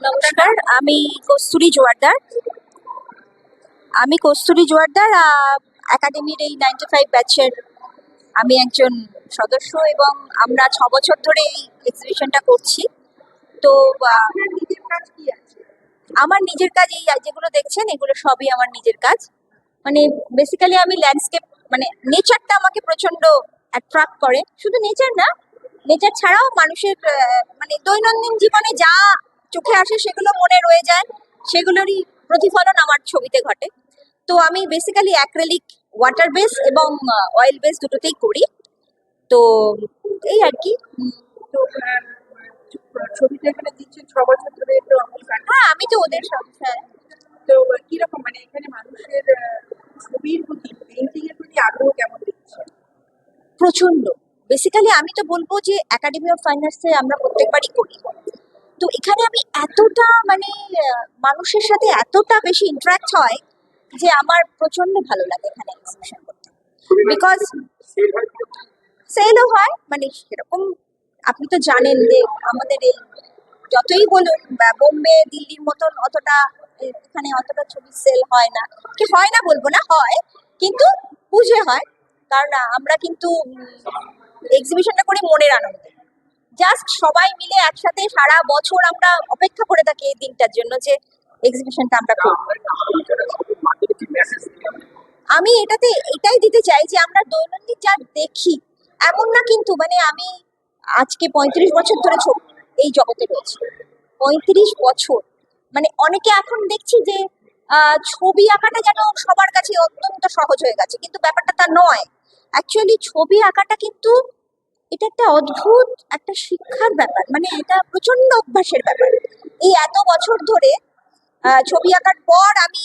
নমস্কার, আমি কস্তুরী জোয়ারদার। একাডেমির এই 95 ব্যাচের আমি একজন সদস্য, এবং আমরা 6 বছর ধরে এই এক্সিবিশনটা করছি। তো আমার নিজের কাজ, এই যেগুলো দেখছেন এগুলো সবই আমার নিজের কাজ। মানে বেসিক্যালি আমি ল্যান্ডস্কেপ, মানে নেচারটা আমাকে প্রচন্ড অ্যাট্রাক্ট করে। শুধু নেচার না, নেচার ছাড়াও মানুষের মানে দৈনন্দিন জীবনে যা চোখে আসে সেগুলো মনে রয়ে যায়, সেগুলোরই প্রতিফলন আমার ছবিতে ঘটে। তো আমি বেসিক্যালি অ্যাক্রিলিক, ওয়াটার বেস এবং অয়েল বেস দুটোতেই করি। তো এই আর কি। তো ছবিটা এখানে দিচ্ছেন 6 বছর ধরে, তো হ্যাঁ, আমি তো ওদের সাথে। হ্যাঁ, তো কিরকম মানে এখানে মানুষের ছবির প্রতি, পেইন্টিং এর প্রতি আগ্রহ কেমন দেখছে? প্রচন্ড। বেসিক্যালি আমি তো বলবো যে একাডেমি অফ ফাইন আর্টসে আমরা প্রত্যেকবারই করি। তো এখানে আমি এতটা মানে মানুষের সাথে এতটা বেশি ইন্টারাক্ট হয় যে আমার প্রচন্ড ভালো লাগে এখানে এক্সিবিশন করতে। বিকজ সেলও হয়, মানে সেরকম আপনি তো জানেন যে আমাদের এই যতই বলুন বোম্বে দিল্লির মতন অতটা এখানে অতটা ছবি সেল হয় না। কি হয় না বলবো না, হয়, কিন্তু বুঝে হয়। কারণ আমরা কিন্তু এক্সিবিশনটা করি মনের আনন্দে। জাস্ট সবাই মিলে একসাথে সারা বছর আমরা অপেক্ষা করে থাকি এই দিনটার জন্য যে এক্সিবিশনটা আমরা করব। আমি এটাই দিতে চাই যে আমরা দৈনন্দিন যা দেখি, এমন না কিন্তু, মানে আমি আজকে 35 বছর ধরে এই জগতে রয়েছি। 35 বছর, মানে অনেকে এখন দেখছি যে ছবি আঁকাটা যেন সবার কাছে অত্যন্ত সহজ হয়ে গেছে, কিন্তু ব্যাপারটা তা নয়। অ্যাকচুয়ালি ছবি আঁকাটা কিন্তু এটা একটা অদ্ভুত একটা শিক্ষার ব্যাপার, মানে এটা প্রচন্ড অভ্যাসের ব্যাপার। এই এত বছর ধরে ছবি আঁকার পর আমি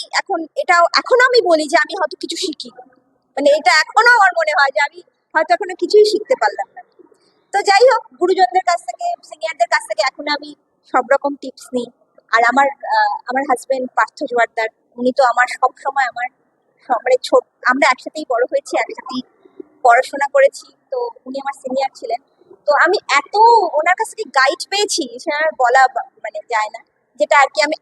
এখনো আমি বলি যে আমি হয়তো কিছু শিখি, মানে এটা এখনো আমার মনে হয় যে আমি হয়তো এখনো কিছুই শিখতে পারলাম না। তো যাই হোক, গুরুজনদের কাছ থেকে, সিনিয়রদের কাছ থেকে এখন আমি সব রকম টিপস নিই। আর আমার হাজবেন্ড পার্থ জোয়ারদার, উনি তো আমার সব সময় আমার মানে আমরা একসাথেই বড় হয়েছি, একসাথেই পড়াশোনা করেছি। তো উনি আমার সিনিয়র ছিলেন। তো আমি ওনার কাছ থেকে গাইড পেয়েছি, সেটা আর বলা মানে যায় না। যেটা আর কি আমি